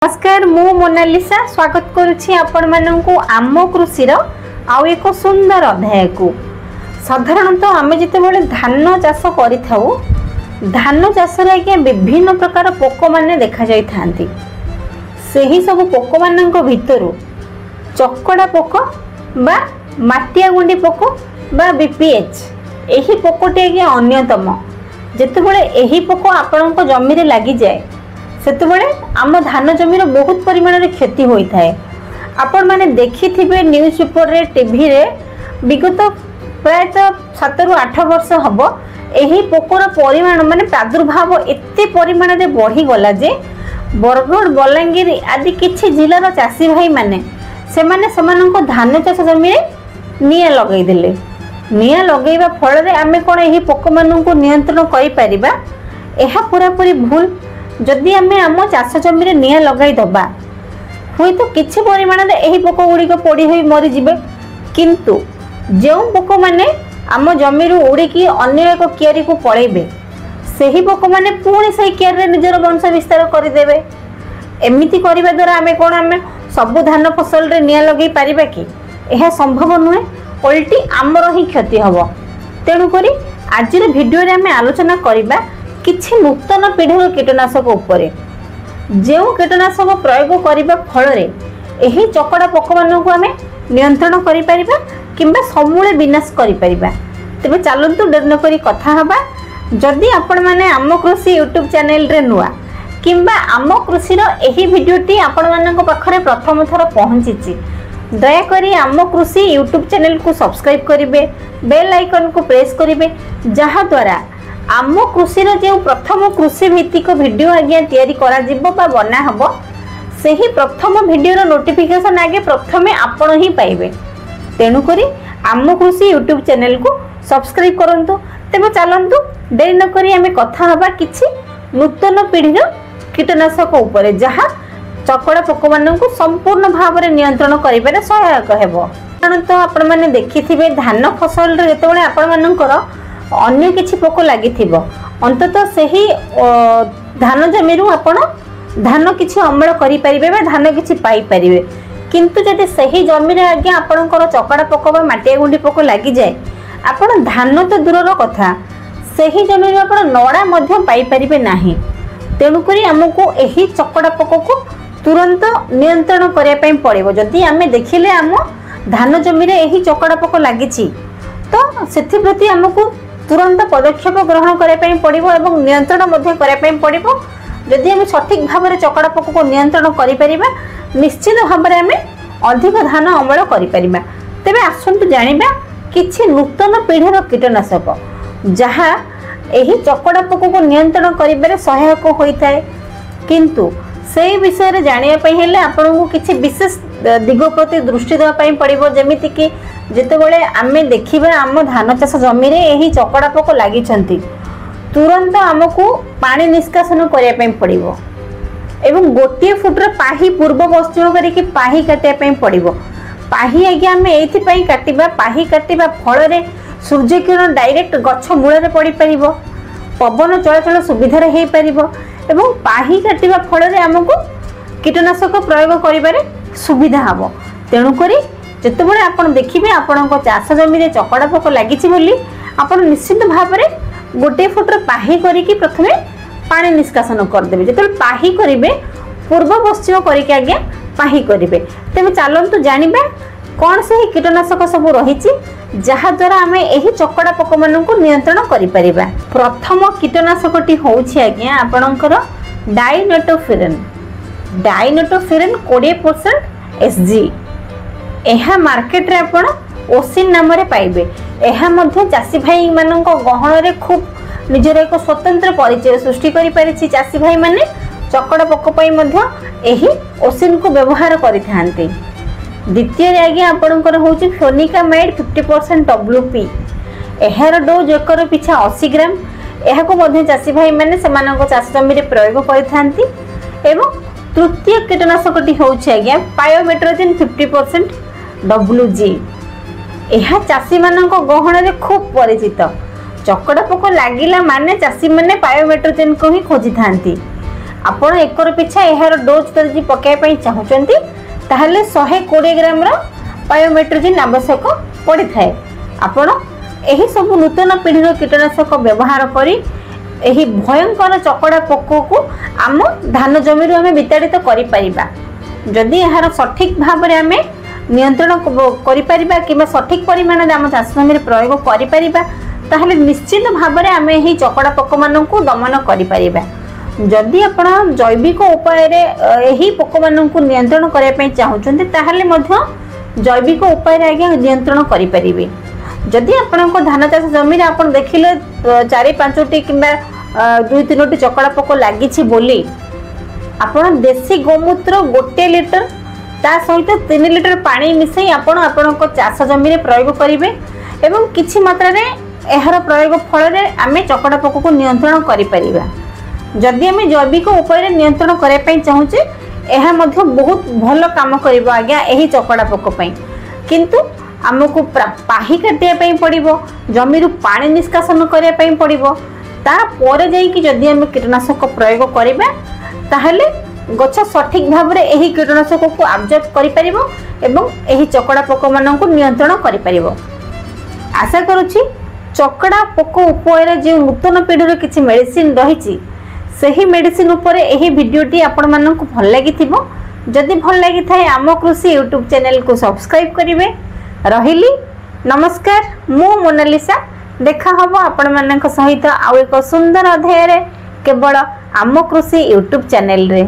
नमस्कार मु मोनालिसा स्वागत करुछि आपण माननकु आम कृषिर आउ एक सुंदर अध्याय को। साधारणतः आमे जेतेबेले धान चाष करिथाउ धान चाष रे आज्ञा विभिन्न प्रकार पोक माने देखा जाई थांती। सेही सब पोक माननक भितरु चकड़ा पोक बा माटिया गुंडी पोक बा बीपीएच एही पोकटी आज्ञा अन्यतम। जेतेबेले एही पोक आपणक जमी रे लागि जाय सेतेबेले आम धान जमीर बहुत परिमाण रे क्षति होता है। आपण माने देखि थिबे न्यूज पेपर रे टीवी रे विगत प्रायतः 7 रु 8 वर्ष हबो एही पोकर परिमाण माने प्रादुर्भाव एते परिमाण रे बढ़ी गला जे बरगढ़ बलांगीर आदि किछि जिल्लार चाषी भाई माने समानक धान चाष जमी रे निया लगै देले। निया लगैबा फल रे आमे कोन एही पोक माननकु नियंत्रण करि परिबा एहा पूरा पूरी भूल। जदि आमे आम चाष जमी रे निया लगाई दबा हुई तो किछि परिमाण रे एही पोक गुड़िक पोड़ी होई मरि जिवे, किंतु जो पोक माने आम जमी रु उड़ीकी अन्य एक कियारी को पळेबे सेही पोक माने पुणी सही कियारी रे निजर वंश विस्तार कर देबे। एमिति करिबा द्वारा आमे कोन आमे सब धान फसल रे निया लगै परिबा कि एहा संभव नुहे, उल्टी आमर ही क्षति हबो। तेणु करी आज भिडियो रे आमे आलोचना करिबा किछि नूतन पीढ़ीर कीटनाशक उपरे जो कीटनाशक प्रयोग करने फल एही चकड़ा पोक मानक आमे नियंत्रण करि परिबा किंबा समूले विनाश करि परिबा। तेबे चलंतु डर न करी कथा हबा। जदि आपण माने आम कृषि यूट्यूब चैनल रे नुआ किंबा आम कृषिर एही वीडियोटी आपण मानक पाखरे प्रथम थर पहुंचीची दया करी आम कृषि यूट्यूब चैनल को सब्सक्राइब करिवे, बेल आइकन को प्रेस करिवे, जहा द्वारा आम कृषिर जो प्रथम कृषि भित्तिक वीडियो आज्ञा तैयारी करा जिवो बा बना हबो सेही प्रथम वीडियोर नोटिफिकेशन आगे प्रथमे आपण ही पाइबे। तेणु करी आम कृषि यूट्यूब चैनल को सब्सक्राइब करंतु। तेबे चलंतु देरी न करी आमे कथा हबा किछि नूतन पीढ़ीर कीटनाशक उपरे जहा चकड़ा पोक माननकु संपूर्ण भाव रे नियंत्रण करिबारे सहायक हेबो। साधारणतः आपण माने देखिथिबे धान फसल रे जेतेबेले आपण माननकर अन्य किछि पोक लागिथिबो अंततः सेही धान जमीरु आपण धान किछि अमल करि परिबे बा धान किछि पाई परिबे। किंतु जदि सेही जमी रे आज्ञा आपणकर चकड़ा पोक बा माटिया गुंडी पोक लागि जाय आपण धान तो दूरर कथा सेही जमी रे आपण नडा मध्य पाई परिबे नाही। तेणु करी हमकु एही चकड़ा पोक को तुरंत नियंत्रण करिया पई पड़िबो। जदि आमे देखिले आम धान जमी रे एही चकड़ा पोक लागिछि तो सेथि प्रति हमकु तुरंत पदक्षेप ग्रहण करने पड़ो और नियंत्रण करने पड़ो। जदि आम सठिक भाव में चकड़ा पोक को नियंत्रण करिपरिबा निश्चित भाव में आम अधिक धान अमल करिपरिबा। तेबे आसंतु जानिबा किछि नूतन पीढ़ीर कीटनाशक जहाँ एही चकड़ा पोक को नियंत्रण करिबारे सहायक होइथाय, किंतु से विषय रे जानिया पई हेले आपनको किछि विशेष दिग प्रति दृष्टि देवा पई पड़िबो। जेमिति कि जेतेबेले आमे देखिबा आम धान चाष जमी रे एही चकड़ा पोक लागि छंती तुरंत हमकु पानी निष्कासन करिया पई पड़िबो एवं गोटे फुट रे पाही पूर्व पश्चिम करिके पाही काटिया पई पड़िबो। पाही आज्ञा आमे एथि पई काटिबा पाही काटिबा फल रे सूर्य किरण डायरेक्ट गछ मूल रे पड़ी परिबो, पवन चलाचल सुविधा रे हेई परिबो एवं पाही काटिबा फल रे हमकु कीटनाशक प्रयोग करिबारे सुविधा हबो। तेणु करी जेतेबेले आपण देखिबे आपणको चाष जमी रे चकड़ा पोक लागिछि बोली आपण निश्चित भाव रे गोटे फुट रे पाही करिकि प्रथमे पानी निष्कासन कर देबे। जेतेबेले पाही करिवे पूर्व पश्चिम करिकि आज्ञा पाही करिवे। तेबे चलंतु जानिबा कोन से कीटनाशक सब रहिछि जहा द्वारा आमे एही चकड़ा पोक माननकु नियंत्रण करि परिबा। प्रथम कीटनाशकटी होउछि आज्ञा आपणकर डाइनोटोफिरन 20% एसजी। एहा मार्केट रे आपण ओसिन नाम रे पाइबे। एहा मध्ये चासी भाई माननक गहण रे खूब निजर एक स्वतंत्र परिचय सृष्टि करि परिछि। चासी भाई माने चकड़ा पोक पई मध्ये एही ओसिन को व्यवहार करिथांती। द्वितीय रे आगे आपणकर होउछि फ्लोनिकामाइड 50% डब्ल्यूपी। एहार डोज एकर पिछा 80 ग्राम। एहा को मध्ये चासी भाई माने समानक चाष जमी रे प्रयोग करिथांती। एवं तृतीय कीटनाशकटी होउछि आज्ञा पायोमेट्रोजिन 50% डब्ल्यूजी। एहा चासी मानक गहण रे खूब परिचित। चकड़ा पोक लागिला माने चासी माने पायोमेट्रोजिन को ही खोजी थांती। आपण एकर पिछा यार डोज जदि पकाइबा चाहूचंती ताहले 120 ग्राम रो पायोमेट्रोजिन आवश्यक पड़ी थाए। आपण एही सब नूतन पीढ़ी कीटनाशक व्यवहार करी एही भयंकर चकड़ा पोक को आम धान जमी आम विताड़ित करि परिबा। जदि यार सठिक भाव में आम नियंत्रण करि परिबा कि सठिक परिमाण आम चाष जमी प्रयोग करि परिबा ताहले निश्चित भाव में आम एही चकड़ा पोक मान को दमन करि परिबा। जदि आपण जैविक उपाय रे एही पोक मान को नियंत्रण करने पे चाहूचंती ताहले मध्य जैविक उपाय रे आज्ञा नियंत्रण करि परिबे। जदि आपण को धान चाष जमी रे आपण देखिले 4-5टी किंबा 2-3टी चकड़ा पोक लागिछि बोली आपण देसी गोमूत्र 1 लीटर ता सहित 3 लीटर पानी मिसई आपण को चाष जमी रे प्रयोग करिवे एवं किछि मात्रा रे एहार प्रयोग फल रे आमे चकड़ा पोक को नियंत्रण करि परिबा। जदि आम जैविक उपाय नियंत्रण करने चाहूचे यह बहुत भल कम कर आज्ञा यही चकड़ा पोक किंतु आमको पाही काटापी पड़ो जमी पानी निष्कासन करने पड़ो तापर जदि आम कीटनाशक प्रयोग करवा ताहले गछ सठिक भाव में यही कीटनाशक को आब्जर्व कर चकड़ा पोक मान नियंत्रण कर। आशा करुच्ची चकड़ा पोक उपाय जो नूतन पीढ़ी किसी मेडिसिन रही सही मेडिसिन उपरे एही वीडियोटी आपण मानक भल लगी थिबो। जदि भल लगी थाए आम कृषि यूट्यूब चैनल को सब्सक्राइब करिवे। रहिली नमस्कार, मु मोनालिसा। देखा हबो आपण मानक सहित आउ एक सुंदर अध्याय रे केवल आम कृषि यूट्यूब चैनल रे।